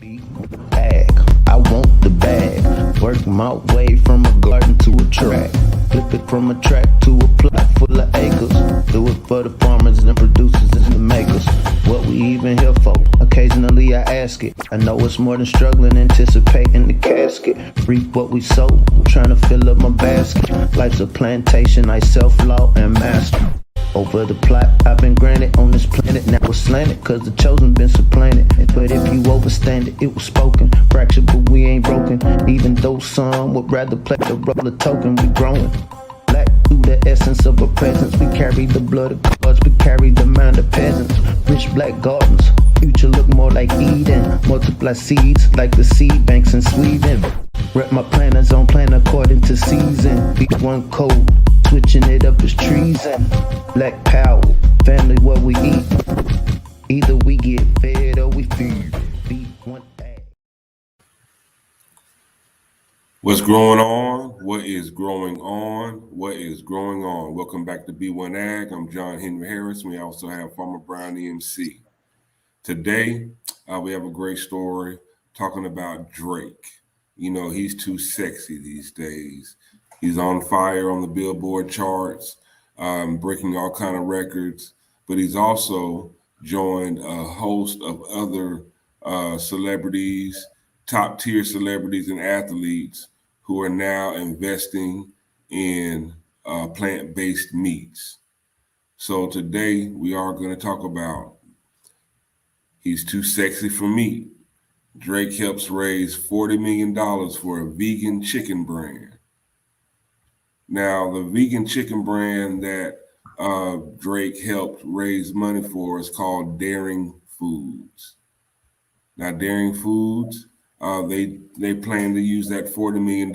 Bag, I want the bag. Work my way from a garden to a track. Flip it from a track to a plot full of acres. Do it for the farmers and producers and the makers. What we even here for? Occasionally I ask it. I know it's more than struggling, anticipating the casket. Reap what we sow, trying to fill up my basket. Life's a plantation, I self-law and master. Over the plot, I've been granted on this planet. Now it's slanted, cause the chosen been supplanted. But if you overstand it, it was spoken. Fractured, but we ain't broken. Even though some would rather play the role of token, we growing. Black through the essence of a presence. We carry the blood of gods, we carry the mind of peasants. Rich black gardens, future look more like Eden. Multiply seeds like the seed banks in Sweden. Rep my planners on plan according to season. B1 code. Switching it up is treason. Black power, family what we eat. Either we get fed or we feed. B1AG. What's growing on? What is growing on? What is growing on? Welcome back to B1AG. I'm John Henry Harris. We also have Farmer Brown EMC. Today, we have a great story talking about Drake. You know, he's too sexy these days. He's on fire on the Billboard charts, breaking all kind of records, but he's also joined a host of other celebrities, top tier celebrities and athletes who are now investing in plant-based meats. So today we are going to talk about he's too sexy for meat. Drake helps raise $40 million for a vegan chicken brand. Now, the vegan chicken brand that Drake helped raise money for is called Daring Foods. Now, Daring Foods, they plan to use that $40 million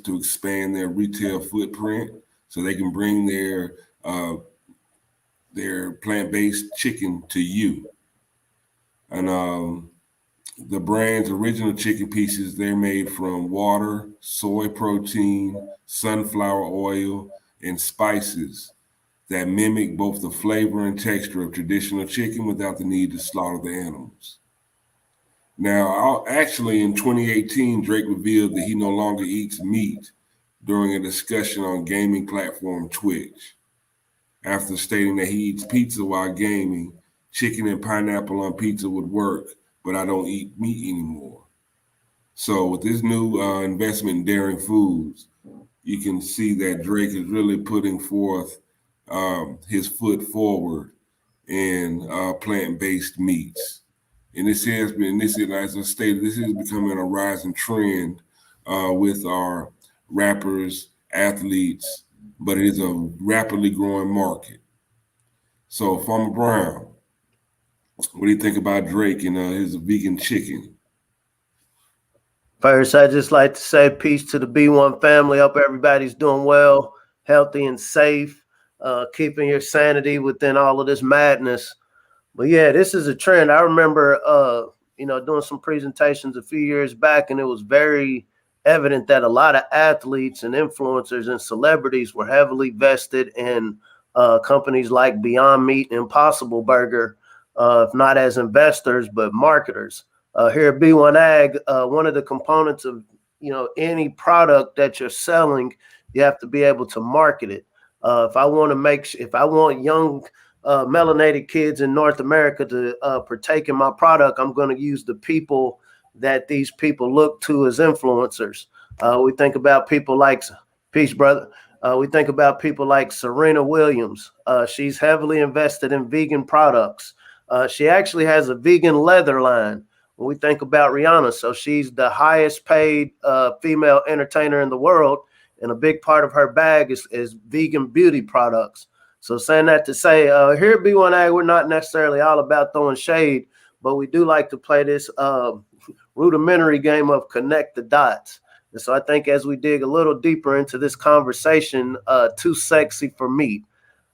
to expand their retail footprint so they can bring their plant-based chicken to you. And the brand's original chicken pieces, they're made from water, soy protein, sunflower oil, and spices that mimic both the flavor and texture of traditional chicken without the need to slaughter the animals. Now, actually in 2018, Drake revealed that he no longer eats meat during a discussion on gaming platform Twitch. After stating that he eats pizza while gaming, chicken and pineapple on pizza would work, but I don't eat meat anymore. So with this new investment in Daring Foods, you can see that Drake is really putting forth his foot forward in plant-based meats. And this is, as I stated, this is becoming a rising trend with our rappers, athletes, but it is a rapidly growing market. So Farmer Brown, what do you think about Drake and his vegan chicken? First, I'd just like to say peace to the B1 family. Hope everybody's doing well, healthy, and safe, keeping your sanity within all of this madness. But yeah, this is a trend. I remember, doing some presentations a few years back, and it was very evident that a lot of athletes and influencers and celebrities were heavily vested in companies like Beyond Meat and Impossible Burger, if not as investors, but marketers. Here at B1AG, one of the components of, any product that you're selling, you have to be able to market it. If I want young melanated kids in North America to partake in my product, I'm going to use the people that these people look to as influencers. We think about people like, peace, brother. We think about people like Serena Williams. She's heavily invested in vegan products. She actually has a vegan leather line. When we think about Rihanna, so she's the highest paid female entertainer in the world, and a big part of her bag is vegan beauty products. So saying that to say, here at B1AG, we're not necessarily all about throwing shade, but we do like to play this rudimentary game of connect the dots. And so I think as we dig a little deeper into this conversation, too sexy for meat,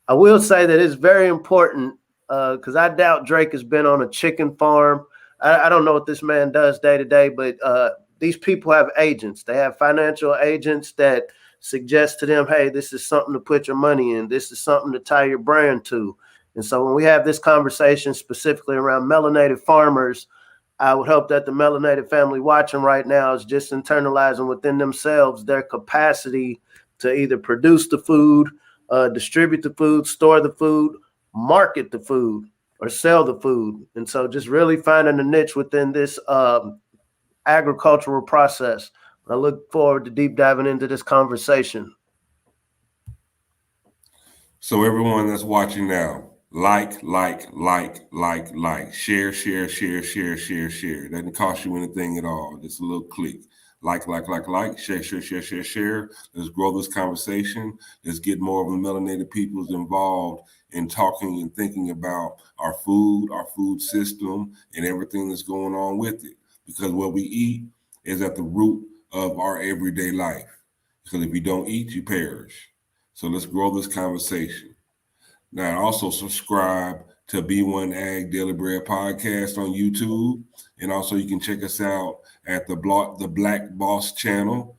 I will say that it's very important because I doubt Drake has been on a chicken farm. I don't know what this man does day to day, but these people have agents. They have financial agents that suggest to them, hey, this is something to put your money in. This is something to tie your brand to. And so when we have this conversation specifically around melanated farmers, I would hope that the melanated family watching right now is just internalizing within themselves their capacity to either produce the food, distribute the food, store the food, market the food, or sell the food. And so just really finding a niche within this agricultural process. I look forward to deep diving into this conversation. So everyone that's watching now, like, share. It doesn't cost you anything at all. Just a little click. Like, share. Let's grow this conversation. Let's get more of the melanated peoples involved in talking and thinking about our food system, and everything that's going on with it. Because what we eat is at the root of our everyday life. Because if you don't eat, you perish. So let's grow this conversation. Now, also subscribe to B1AG Daily Bread Podcast on YouTube. And also you can check us out at the Black Boss channel.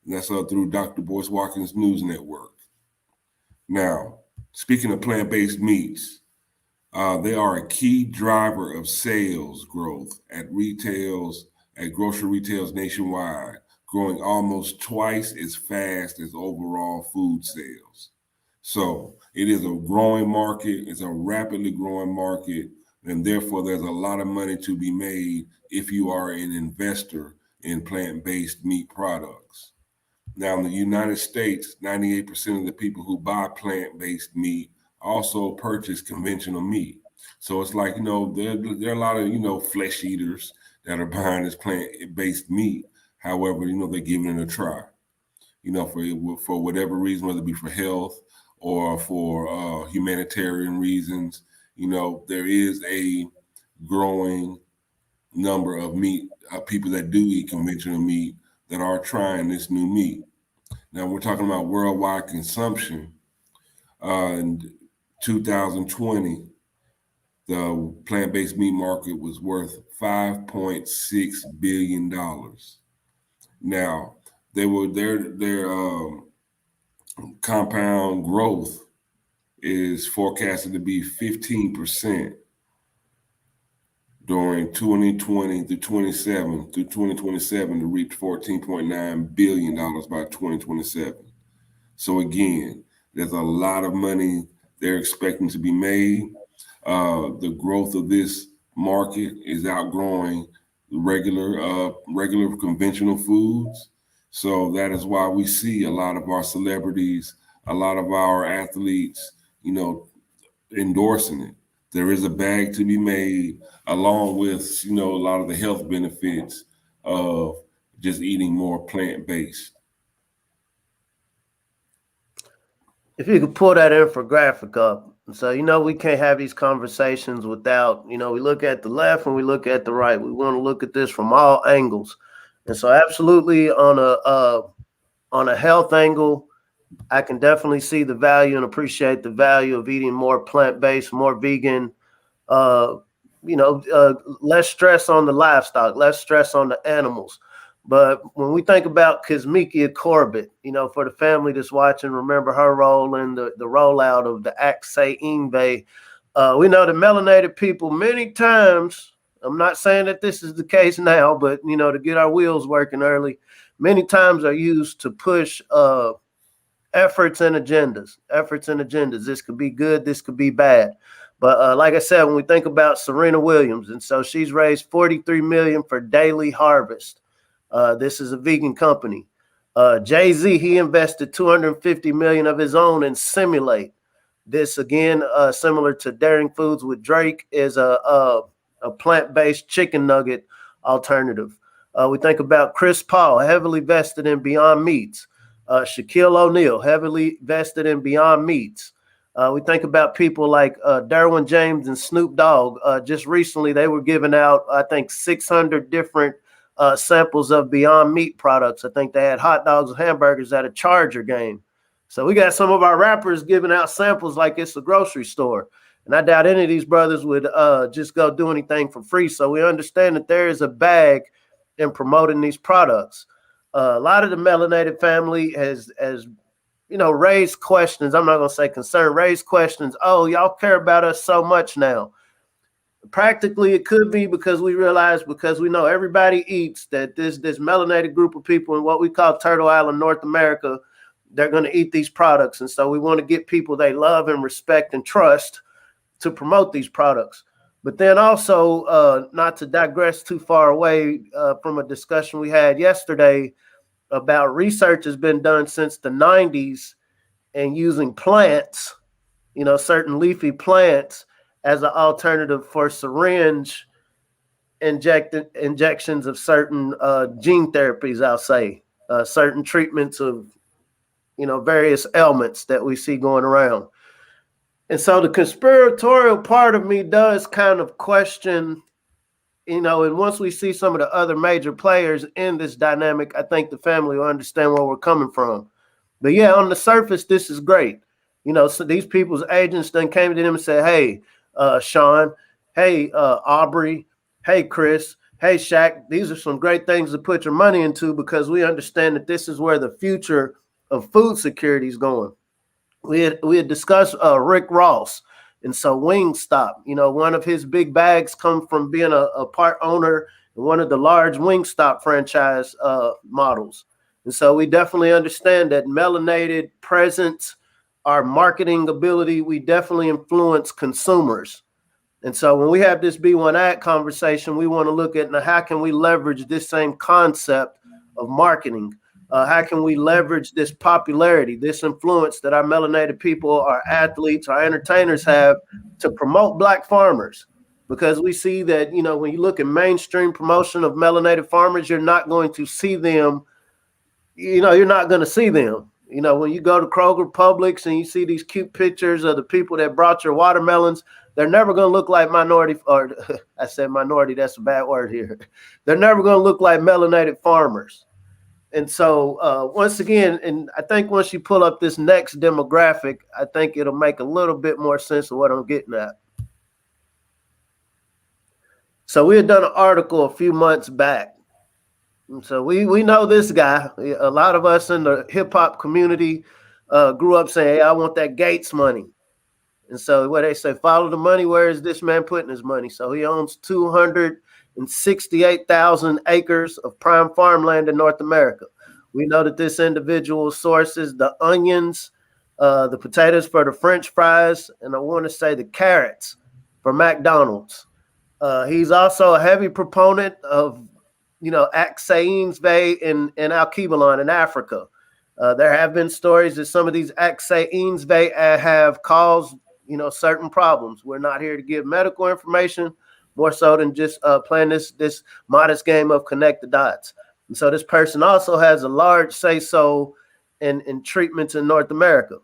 That's through Dr. Boyce Watkins News Network. Now, speaking of plant-based meats, they are a key driver of sales growth at grocery retails nationwide, growing almost twice as fast as overall food sales. So it is a growing market. It's a rapidly growing market, and therefore there's a lot of money to be made if you are an investor in plant-based meat products. Now, in the United States, 98% of the people who buy plant-based meat also purchase conventional meat. So it's like, there are a lot of, flesh eaters that are buying this plant-based meat. However, they're giving it a try, for whatever reason, whether it be for health or for humanitarian reasons. There is a growing number of people that do eat conventional meat that are trying this new meat. Now, we're talking about worldwide consumption. In 2020, the plant-based meat market was worth $5.6 billion. Now, their compound growth is forecasted to be 15% during 2020 through 2027 to reach $14.9 billion by 2027. So again, there's a lot of money they're expecting to be made. The growth of this market is outgrowing regular conventional foods. So that is why we see a lot of our celebrities, a lot of our athletes, endorsing it. There is a bag to be made, along with, a lot of the health benefits of just eating more plant-based. If you could pull that infographic up. So, we can't have these conversations without, we look at the left and we look at the right. We want to look at this from all angles. And so absolutely on a health angle, I can definitely see the value and appreciate the value of eating more plant-based, more vegan, less stress on the livestock, less stress on the animals. But when we think about Kizzmekia Corbett, for the family that's watching, remember her role in the rollout of the Aksay Ingve. We know the melanated people many times, I'm not saying that this is the case now, but, to get our wheels working early, many times are used to push efforts and agendas. This could be good, this could be bad. But like I said, when we think about Serena Williams, and so she's raised $43 million for Daily Harvest. This is a vegan company. Jay-Z, he invested $250 million of his own in Simulate. This, again, similar to Daring Foods with Drake, is a plant-based chicken nugget alternative. We think about Chris Paul, heavily vested in Beyond Meats. Shaquille O'Neal, heavily vested in Beyond Meats. We think about people like Derwin James and Snoop Dogg. Just recently, they were giving out, I think, 600 different samples of Beyond Meat products. I think they had hot dogs and hamburgers at a Charger game. So we got some of our rappers giving out samples like it's a grocery store. And I doubt any of these brothers would just go do anything for free. So we understand that there is a bag in promoting these products. A lot of the melanated family has raised questions. I'm not going to say concern, raised questions. Oh, y'all care about us so much now. Practically, it could be because we realize, because we know everybody eats, that this melanated group of people in what we call Turtle Island, North America, they're going to eat these products. And so we want to get people they love and respect and trust to promote these products. But then also, not to digress too far away from a discussion we had yesterday about research has been done since the 90s and using plants, certain leafy plants as an alternative for syringe injections of certain gene therapies, I'll say, certain treatments of, various ailments that we see going around. And so the conspiratorial part of me does kind of question, and once we see some of the other major players in this dynamic, I think the family will understand where we're coming from. But yeah, on the surface, this is great. So these people's agents then came to them and said, hey, Sean, hey, Aubrey, hey, Chris, hey, Shaq, these are some great things to put your money into because we understand that this is where the future of food security is going. We had discussed Rick Ross, and so Wingstop, one of his big bags come from being a part owner in one of the large Wingstop franchise models. And so we definitely understand that melanated presence, our marketing ability, we definitely influence consumers. And so when we have this B1AG conversation, we want to look at how can we leverage this same concept of marketing? How can we leverage this popularity, this influence that our melanated people, our athletes, our entertainers have to promote Black farmers? Because we see that, when you look at mainstream promotion of melanated farmers, you're not going to see them, you're not going to see them. When you go to Kroger, Publix, and you see these cute pictures of the people that brought your watermelons, they're never going to look like minority, or I said minority, that's a bad word here. They're never going to look like melanated farmers. And so once again, and I think once you pull up this next demographic, I think it'll make a little bit more sense of what I'm getting at. So we had done an article a few months back. And so we know this guy. A lot of us in the hip hop community grew up saying, hey, I want that Gates money. And so what they say, follow the money. Where is this man putting his money? So he owns 268,000 acres of prime farmland in North America. We know that this individual sources the onions, the potatoes for the French fries, and I want to say the carrots for McDonald's. He's also a heavy proponent of, Axaïns Bay in Alkebulan in Africa. There have been stories that some of these Axaïns Bay have caused, certain problems. We're not here to give medical information, more so than just playing this modest game of connect the dots. And so this person also has a large say-so in treatments in North America.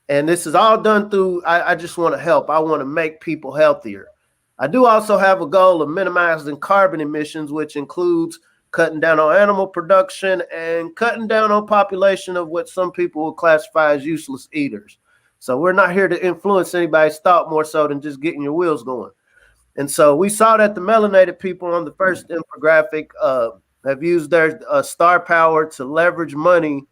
And this is all done through, I just want to help. I want to make people healthier. I do also have a goal of minimizing carbon emissions, which includes cutting down on animal production and cutting down on population of what some people will classify as useless eaters. So we're not here to influence anybody's thought more so than just getting your wheels going. And so we saw that the melanated people on the first infographic have used their star power to leverage money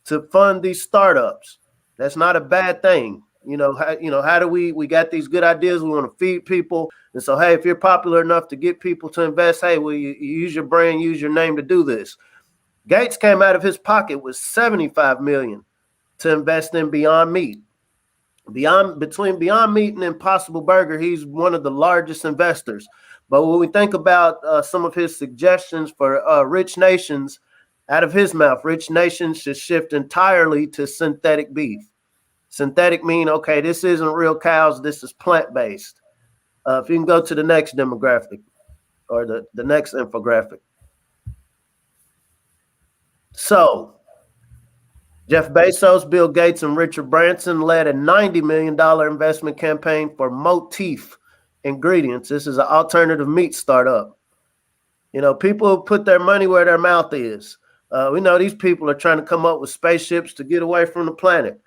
to fund these startups. That's not a bad thing. How do we got these good ideas? We want to feed people. And so, hey, if you're popular enough to get people to invest, hey, will you use your brand, use your name to do this? Gates came out of his pocket with $75 million to invest in Beyond Meat. Between Beyond Meat and Impossible Burger, he's one of the largest investors. But when we think about some of his suggestions for rich nations, out of his mouth, rich nations should shift entirely to synthetic beef. Synthetic mean, okay, this isn't real cows, this is plant-based. If you can go to the next demographic or the next infographic. So Jeff Bezos, Bill Gates, and Richard Branson led a $90 million investment campaign for Motif Ingredients. This is an alternative meat startup. People put their money where their mouth is. We know these people are trying to come up with spaceships to get away from the planet.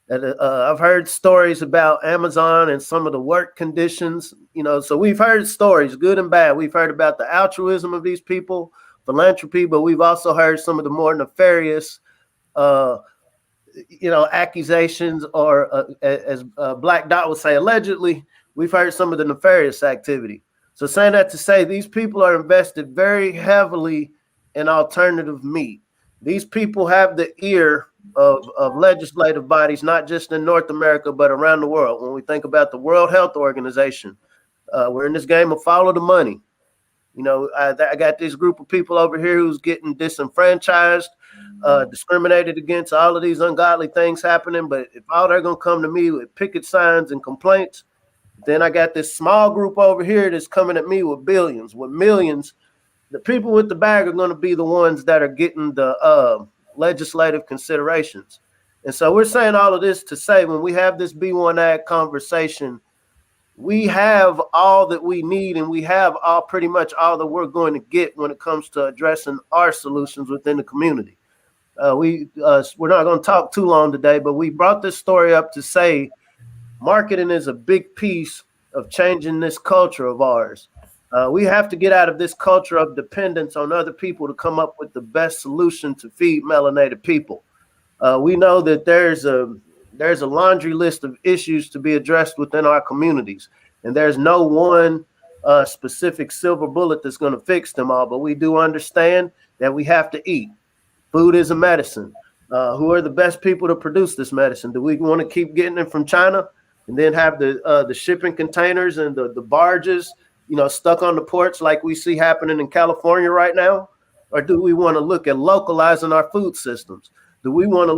I've heard stories about Amazon and some of the work conditions, so we've heard stories, good and bad. We've heard about the altruism of these people, philanthropy, but we've also heard some of the more nefarious, accusations, or as Black Dot would say, allegedly, we've heard some of the nefarious activity. So saying that to say these people are invested very heavily in alternative meat. These people have the ear of legislative bodies, not just in North America, but around the world. When we think about the World Health Organization, we're in this game of follow the money. You know, I got this group of people over here who's getting disenfranchised, discriminated against, all of these ungodly things happening. But if all they're going to come to me with picket signs and complaints, then I got this small group over here that's coming at me with billions, with millions. The people with the bag are going to be the ones that are getting the legislative considerations. And so we're saying all of this to say when we have this B1AG conversation, we have all that we need, and we have all pretty much all that we're going to get when it comes to addressing our solutions within the community. We're not going to talk too long today, but we brought this story up to say marketing is a big piece of changing this culture of ours. We have to get out of this culture of dependence on other people to come up with the best solution to feed melanated people. We know that there's a laundry list of issues to be addressed within our communities, and there's no one specific silver bullet that's going to fix them all. But we do understand that we have to eat. Food is a medicine. Who are the best people to produce this medicine? Do we want to keep getting it from China and then have the shipping containers and the barges, stuck on the ports like we see happening in California right now? Or do we want to look at localizing our food systems? Do we want to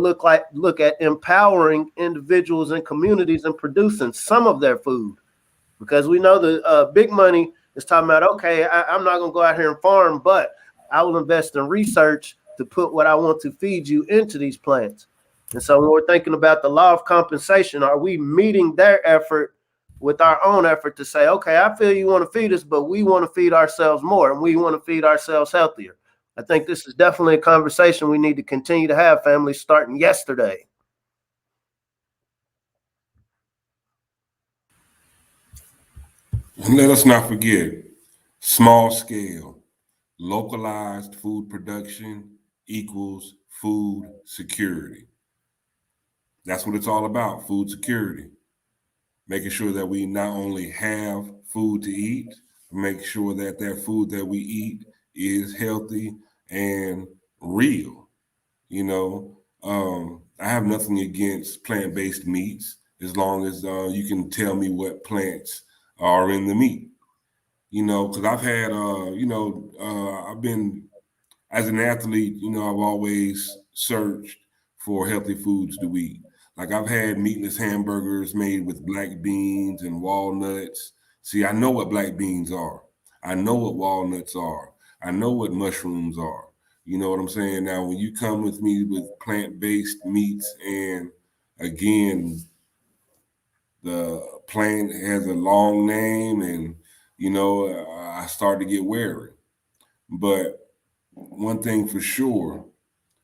look at empowering individuals and communities and producing some of their food? Because we know the big money is talking about, okay, I'm not going to go out here and farm, but I will invest in research to put what I want to feed you into these plants. And so when we're thinking about the law of compensation, are we meeting their effort with our own effort to say, okay, I feel you want to feed us, but we want to feed ourselves more and we want to feed ourselves healthier? I think this is definitely a conversation we need to continue to have, families, starting yesterday. And let us not forget, small scale, localized food production equals food security. That's what it's all about, food security. Making sure that we not only have food to eat, make sure that that food that we eat is healthy and real. I have nothing against plant-based meats as long as you can tell me what plants are in the meat. Because I've had, I've been, as an athlete, I've always searched for healthy foods to eat. Like I've had meatless hamburgers made with black beans and walnuts. See, I know what black beans are. I know what walnuts are. I know what mushrooms are. You know what I'm saying? Now, when you come with me with plant-based meats, and again, the plant has a long name, and, I start to get wary. But one thing for sure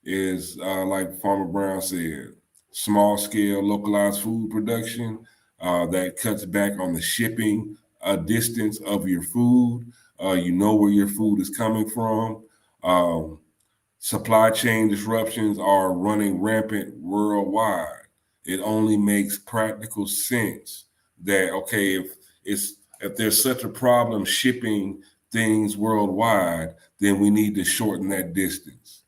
is, like Farmer Brown said, small scale localized food production that cuts back on the shipping distance of your food. You know where your food is coming from. Supply chain disruptions are running rampant worldwide. It only makes practical sense that, okay, if there's such a problem shipping things worldwide, then we need to shorten that distance.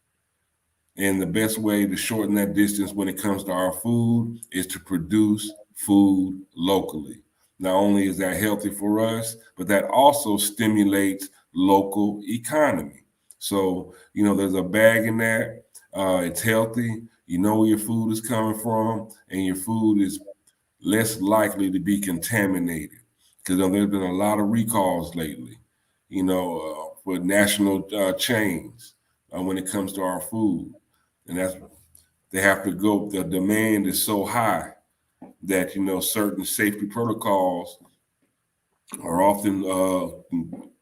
And the best way to shorten that distance when it comes to our food is to produce food locally. Not only is that healthy for us, but that also stimulates local economy. So, there's a bag in that. It's healthy. You know where your food is coming from, and your food is less likely to be contaminated. Because there's been a lot of recalls lately, for national chains when it comes to our food. And they have to go, the demand is so high that, certain safety protocols are often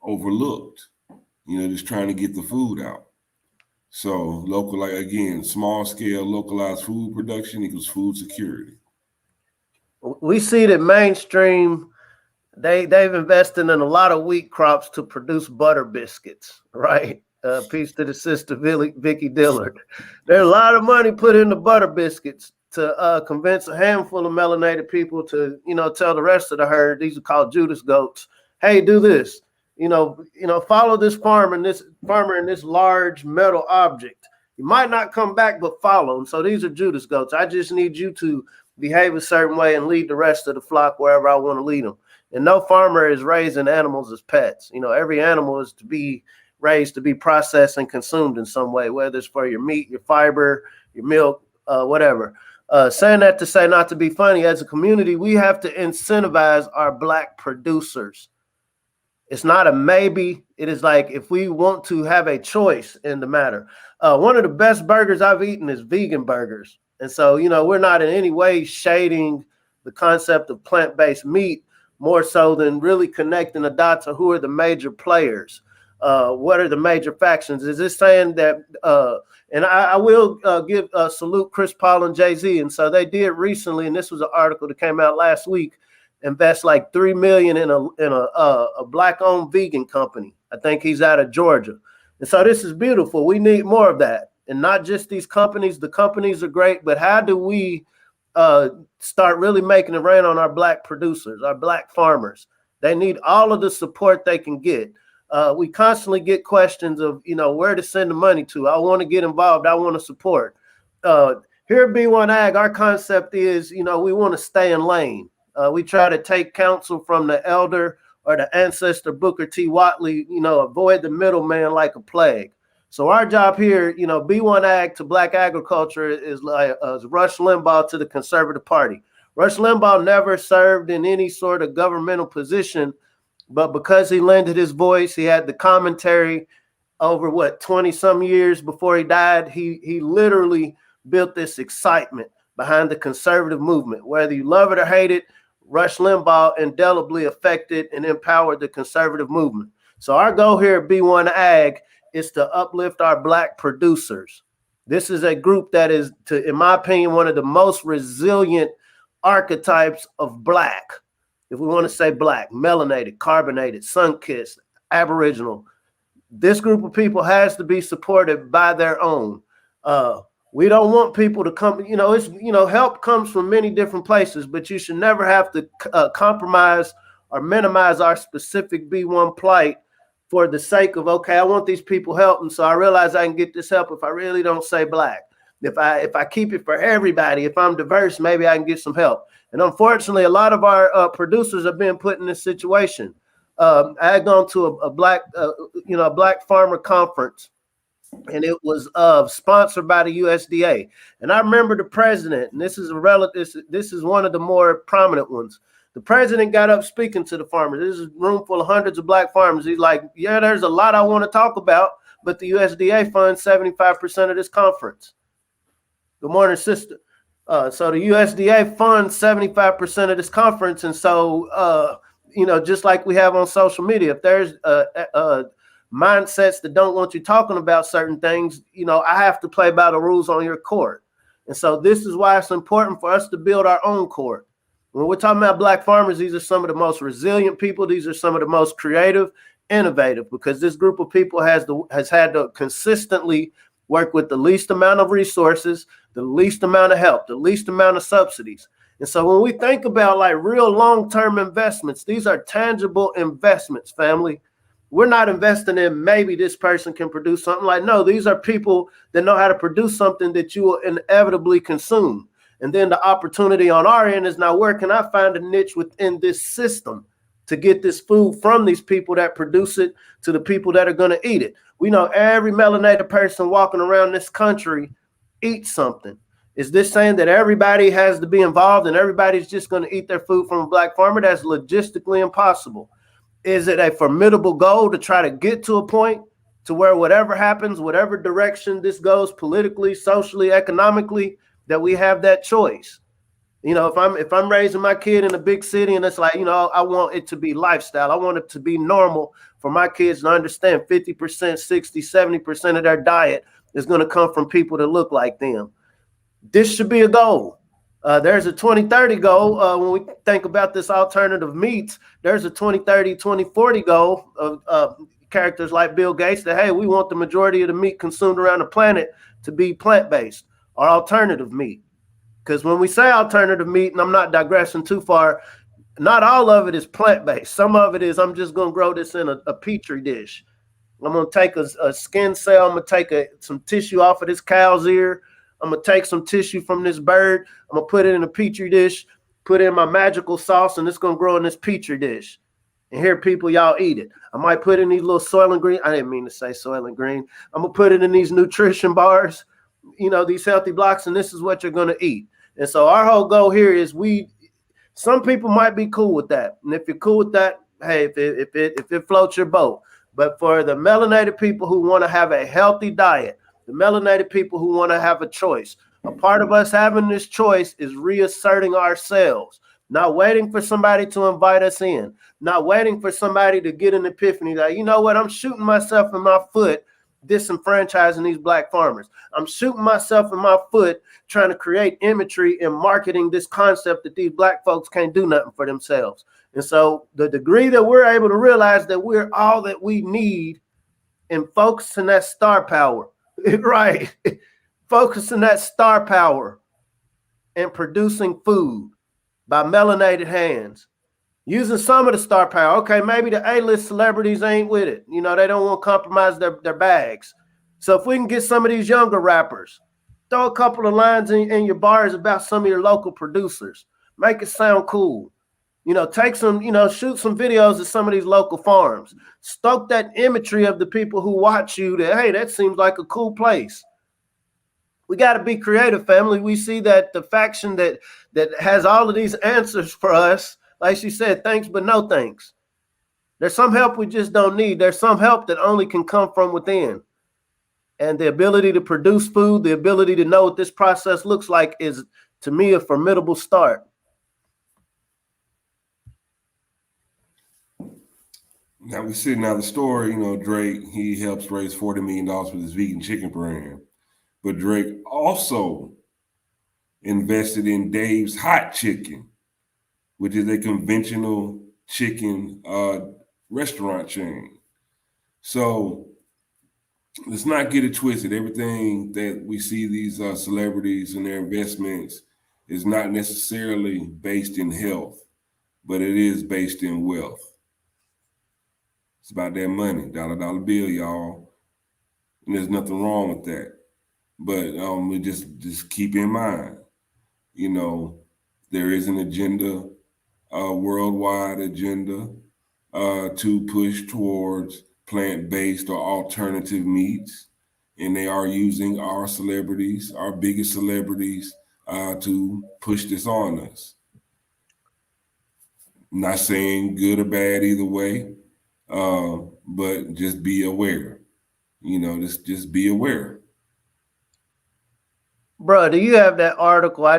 overlooked, just trying to get the food out. So small scale localized food production equals food security. We see that mainstream, they've invested in a lot of wheat crops to produce butter biscuits, right? Peace to the sister, Vicky Dillard. There's a lot of money put into butter biscuits to convince a handful of melanated people to, tell the rest of the herd, these are called Judas goats, hey, do this, follow this farmer and this large metal object. You might not come back, but follow. And so these are Judas goats. I just need you to behave a certain way and lead the rest of the flock wherever I want to lead them. And no farmer is raising animals as pets. Every animal is to be raised to be processed and consumed in some way, whether it's for your meat, your fiber, your milk, whatever. Saying that to say not to be funny, as a community, we have to incentivize our Black producers. It's not a maybe. It is like if we want to have a choice in the matter. One of the best burgers I've eaten is vegan burgers. And so, we're not in any way shading the concept of plant-based meat, more so than really connecting the dots of who are the major players. What are the major factions? Is this saying that, and I will give salute Chris Paul and Jay-Z. And so they did recently, and this was an article that came out last week, invest like $3 million in a Black-owned vegan company. I think he's out of Georgia. And so this is beautiful. We need more of that. And not just these companies. The companies are great, but how do we start really making it rain on our Black producers, our Black farmers? They need all of the support they can get. We constantly get questions of, where to send the money to. I want to get involved. I want to support. Here at B1AG, our concept is, we want to stay in lane. We try to take counsel from the elder or the ancestor Booker T. Watley, avoid the middleman like a plague. So our job here, B1AG to Black agriculture is like Rush Limbaugh to the Conservative Party. Rush Limbaugh never served in any sort of governmental position, but because he lended his voice, he had the commentary over 20 some years before he died. He literally built this excitement behind the conservative movement. Whether you love it or hate it, Rush Limbaugh indelibly affected and empowered the conservative movement. So our goal here at B1AG is to uplift our Black producers. This is a group that is, in my opinion, one of the most resilient archetypes of Black. If we want to say Black, melanated, carbonated, sun-kissed, Aboriginal, this group of people has to be supported by their own. We don't want people to come, help comes from many different places, but you should never have to compromise or minimize our specific B1 plight for the sake of, okay, I want these people help, and so I realize I can get this help if I really don't say Black. If I keep it for everybody, if I'm diverse, maybe I can get some help. And unfortunately, a lot of our producers are being put in this situation. I had gone to a Black farmer conference, and it was sponsored by the USDA. And I remember the president, and this is one of the more prominent ones. The president got up speaking to the farmers. This is a room full of hundreds of Black farmers. He's like, yeah, there's a lot I want to talk about, but the USDA funds 75% of this conference. Good morning, sister. So the USDA funds 75% of this conference. And so, just like we have on social media, if there's mindsets that don't want you talking about certain things, I have to play by the rules on your court. And so this is why it's important for us to build our own court. When we're talking about Black farmers, these are some of the most resilient people. These are some of the most creative, innovative, because this group of people has had to consistently work with the least amount of resources, the least amount of help, the least amount of subsidies. And so when we think about like real long-term investments, these are tangible investments, family. We're not investing in maybe this person can produce something. Like, no, these are people that know how to produce something that you will inevitably consume. And then the opportunity on our end is now, where can I find a niche within this system to get this food from these people that produce it to the people that are going to eat it? We know every melanated person walking around this country eats something. Is this saying that everybody has to be involved and everybody's just going to eat their food from a Black farmer? That's logistically impossible. Is it a formidable goal to try to get to a point to where whatever happens, whatever direction this goes politically, socially, economically, that we have that choice? If I'm raising my kid in a big city and it's like, I want it to be lifestyle. I want it to be normal for my kids to understand 50%, 60, 70% of their diet is going to come from people that look like them. This should be a goal. There's a 2030 goal. When we think about this alternative meats, there's a 2030, 2040 goal of characters like Bill Gates that, hey, we want the majority of the meat consumed around the planet to be plant-based or alternative meat. Because when we say alternative meat, and I'm not digressing too far, not all of it is plant-based. Some of it is, I'm just going to grow this in a petri dish. I'm going to take a skin cell. I'm going to take some tissue off of this cow's ear. I'm going to take some tissue from this bird. I'm going to put it in a petri dish, put in my magical sauce, and it's going to grow in this petri dish. And here, people, y'all eat it. I might put in these little Soylent Green. I didn't mean to say Soylent Green. I'm going to put it in these nutrition bars, these healthy blocks, and this is what you're going to eat. And so our whole goal here is some people might be cool with that. And if you're cool with that, hey, if it floats your boat. But for the melanated people who want to have a healthy diet, the melanated people who want to have a choice, a part of us having this choice is reasserting ourselves, not waiting for somebody to invite us in, not waiting for somebody to get an epiphany that, you know what, I'm shooting myself in my foot disenfranchising these black farmers. I'm shooting myself in my foot trying to create imagery and marketing this concept that these black folks can't do nothing for themselves. And so the degree that we're able to realize that we're all that we need and focusing that star power, right? Focusing that star power and producing food by melanated hands, using some of the star power. Okay, maybe the A-list celebrities ain't with it. They don't want to compromise their bags. So if we can get some of these younger rappers, throw a couple of lines in your bars about some of your local producers, make it sound cool. Take some, shoot some videos of some of these local farms. Stoke that imagery of the people who watch you that, hey, that seems like a cool place. We got to be creative, family. We see that the faction that has all of these answers for us, like she said, thanks, but no thanks. There's some help we just don't need. There's some help that only can come from within. And the ability to produce food, the ability to know what this process looks like is, to me, a formidable start. Now we see the story, Drake, he helps raise $40 million with his vegan chicken brand. But Drake also invested in Dave's Hot Chicken, which is a conventional chicken restaurant chain. So let's not get it twisted. Everything that we see these celebrities and their investments is not necessarily based in health, but it is based in wealth. It's about that money, dollar bill, y'all. And there's nothing wrong with that. But we just keep in mind, there is an agenda, a worldwide agenda to push towards plant-based or alternative meats. And they are using our celebrities, our biggest celebrities, to push this on us. I'm not saying good or bad either way, but just be aware. Just be aware. Bro, do you have that article? I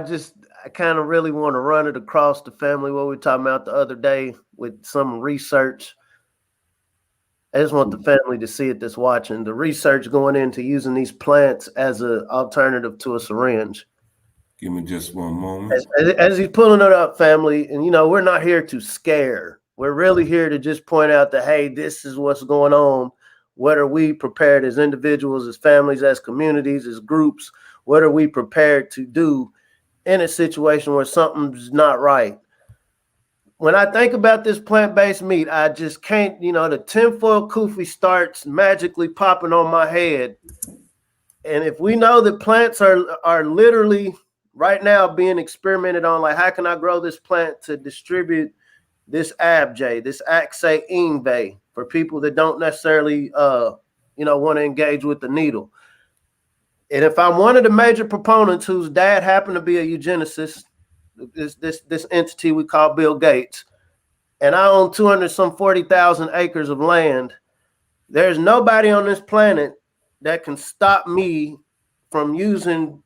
kind of really want to run it across the family, what we were talking about the other day with some research. I just want the family to see it that's watching. The research going into using these plants as an alternative to a syringe. Give me just one moment. As he's pulling it up, family, and we're not here to scare. We're really here to just point out that, hey, this is what's going on. What are we prepared as individuals, as families, as communities, as groups? What are we prepared to do in a situation where something's not right? When I think about this plant-based meat, I just can't, the tinfoil kufi starts magically popping on my head. And if we know that plants are literally right now being experimented on, like how can I grow this plant to distribute this ABJ, this Axe Ingve, for people that don't necessarily, want to engage with the needle. And if I'm one of the major proponents whose dad happened to be a eugenicist, this entity we call Bill Gates, and I own 240,000 acres of land, there's nobody on this planet that can stop me from using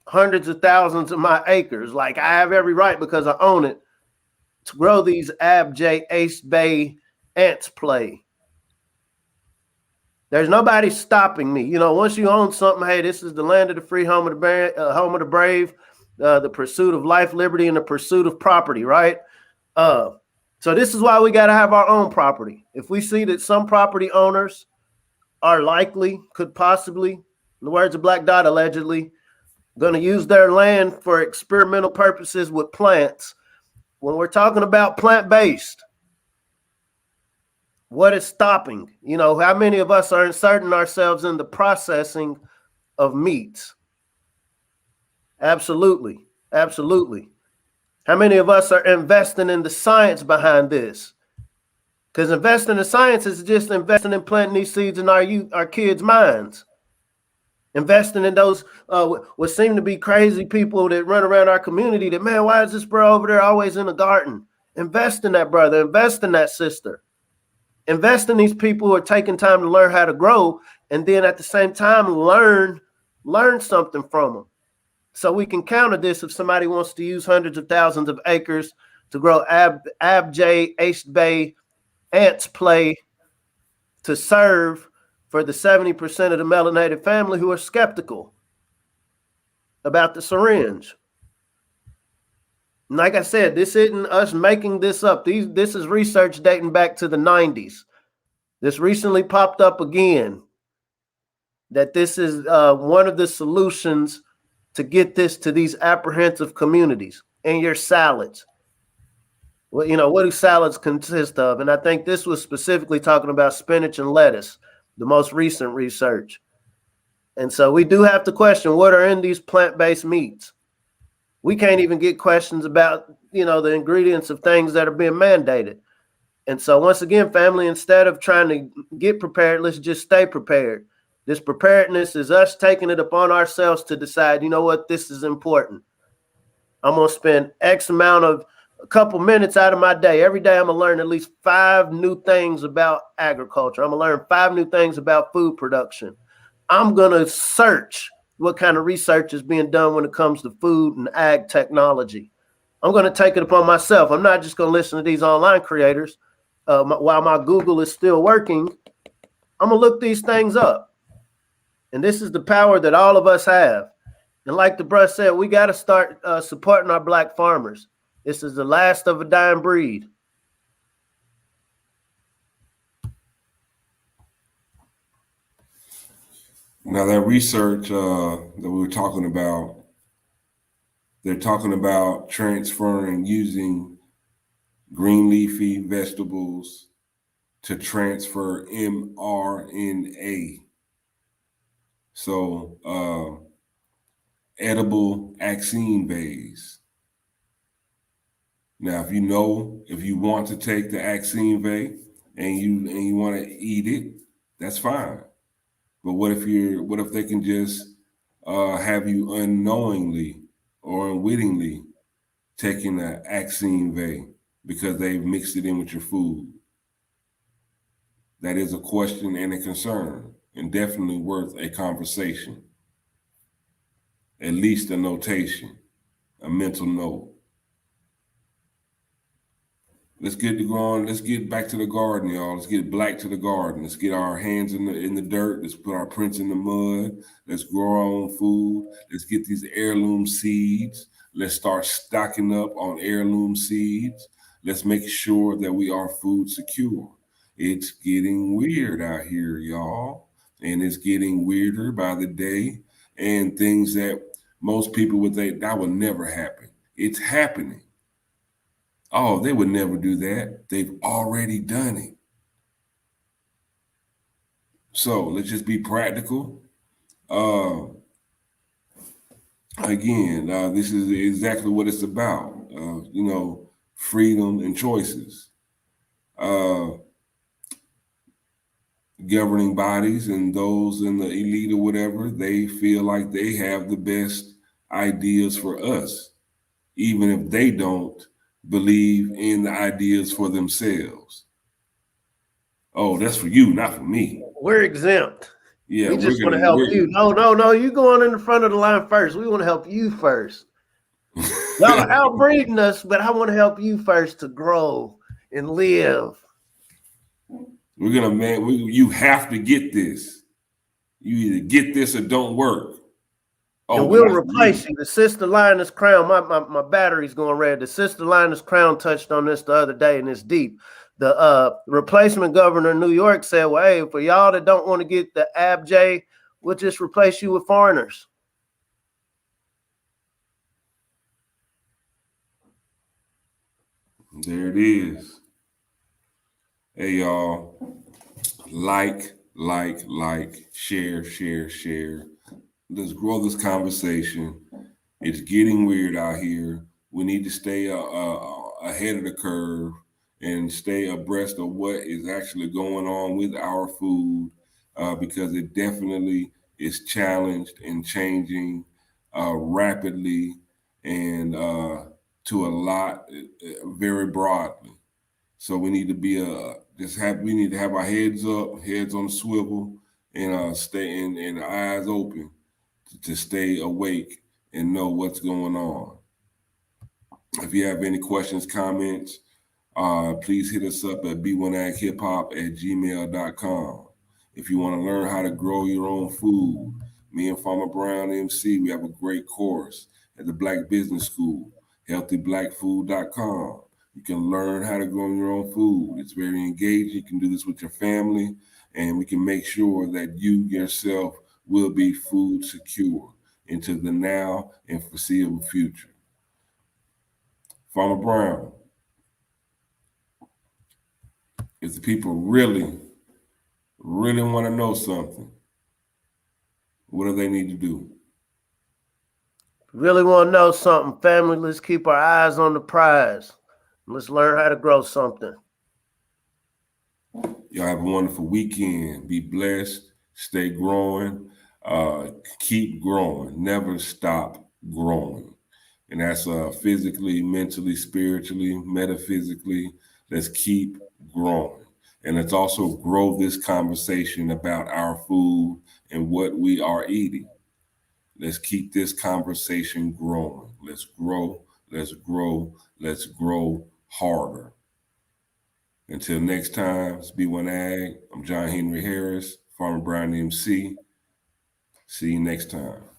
hundreds of thousands of my acres. Like, I have every right, because I own it, to grow these ABJ Ace Bay ants play. There's nobody stopping me. Once you own something, hey, this is the land of the free, home of the brave, the pursuit of life, liberty, and the pursuit of property, right? So this is why we got to have our own property. If we see that some property owners are likely, could possibly, in the words of Black Dot, allegedly, going to use their land for experimental purposes with plants. When we're talking about plant-based, what is stopping? You know, how many of us are inserting ourselves in the processing of meats? Absolutely. Absolutely. How many of us are investing in the science behind this? Because investing in science is just investing in planting these seeds in our kids' minds. Investing in those what seem to be crazy people that run around our community that, man, why is this bro over there always in the garden? Invest in that brother. Invest in that sister. Invest in these people who are taking time to learn how to grow, and then at the same time learn something from them. So we can counter this if somebody wants to use hundreds of thousands of acres to grow abjay, bay, ants play to serve for the 70% of the melanated family who are skeptical about the syringe. And like I said, this isn't us making this up. This is research dating back to the 90s. This recently popped up again, that this is one of the solutions to get this to these apprehensive communities. In your salads. Well, you know, what do salads consist of? And I think this was specifically talking about spinach and lettuce, the most recent research. And so we do have to question what are in these plant-based meats. We can't even get questions about, you know, the ingredients of things that are being mandated. And so once again, family, instead of trying to get prepared, let's just stay prepared. This preparedness is us taking it upon ourselves to decide, you know what, this is important. I'm going to spend X amount of a couple minutes out of my day. Every day I'm going to learn at least 5 new things about agriculture. I'm going to learn 5 new things about food production. I'm going to search what kind of research is being done when it comes to food and ag technology. I'm going to take it upon myself. I'm not just going to listen to these online creators while my Google is still working. I'm going to look these things up. And this is the power that all of us have. And like the bruh said, we got to start supporting our Black farmers. This is the last of a dying breed. Now that research that we were talking about, they're talking about transferring using green leafy vegetables to transfer mRNA. So edible vaccine bays. Now, if you want to take the vaccine bay and you want to eat it, that's fine. But what if they can just have you unknowingly or unwittingly taking the vaccine bay because they've mixed it in with your food? That is a question and a concern, and definitely worth a conversation. At least a notation, a mental note. Let's get to going. Let's get back to the garden, y'all. Let's get black to the garden. Let's get our hands in the dirt. Let's put our prints in the mud. Let's grow our own food. Let's get these heirloom seeds. Let's start stocking up on heirloom seeds. Let's make sure that we are food secure. It's getting weird out here, y'all. And it's getting weirder by the day. And things that most people would think that would never happen. It's happening. Oh, they would never do that. They've already done it. So let's just be practical. Again, this is exactly what it's about. Freedom and choices. Governing bodies and those in the elite or whatever, they feel like they have the best ideas for us, even if they don't believe in the ideas for themselves. Oh, that's for you, not for me. We're exempt. Yeah, we just want to help you. No, you go on in the front of the line first. We want to help you first. Y'all are outbreeding us, but I want to help you first to grow and live. You have to get this. You either get this or don't work. Oh, and we'll replace you. The Sister Lioness Crown, my battery's going red. The Sister Lioness Crown touched on this the other day, and it's deep. The replacement governor in New York said, well, hey, for y'all that don't want to get the ABJ, we'll just replace you with foreigners. There it is. Hey, y'all. Like, share. Let's grow this conversation. It's getting weird out here. We need to stay ahead of the curve and stay abreast of what is actually going on with our food because it definitely is challenged and changing rapidly and to a lot very broadly. So we need to be we need to have our heads up, heads on the swivel, and stay and eyes open to stay awake and know what's going on. If you have any questions, comments, please hit us up at b1aghiphop@gmail.com. If you want to learn how to grow your own food, me and Farmer Brown MC, we have a great course at the Black Business School, healthyblackfood.com. You can learn how to grow your own food. It's very engaging. You can do this with your family, and we can make sure that you yourself will be food secure into the now and foreseeable future. Farmer Brown, if the people really want to know something, what do they need to do? Really want to know something, family? Let's keep our eyes on the prize. Let's learn how to grow something. Y'all have a wonderful weekend. Be blessed. Stay growing. Keep growing. Never stop growing. And that's physically, mentally, spiritually, metaphysically. Let's keep growing. And let's also grow this conversation about our food and what we are eating. Let's keep this conversation growing. Let's grow. Let's grow. Let's grow harder. Until next time, it's B1AG. I'm John Henry Harris, Farmer Brown MC. See you next time.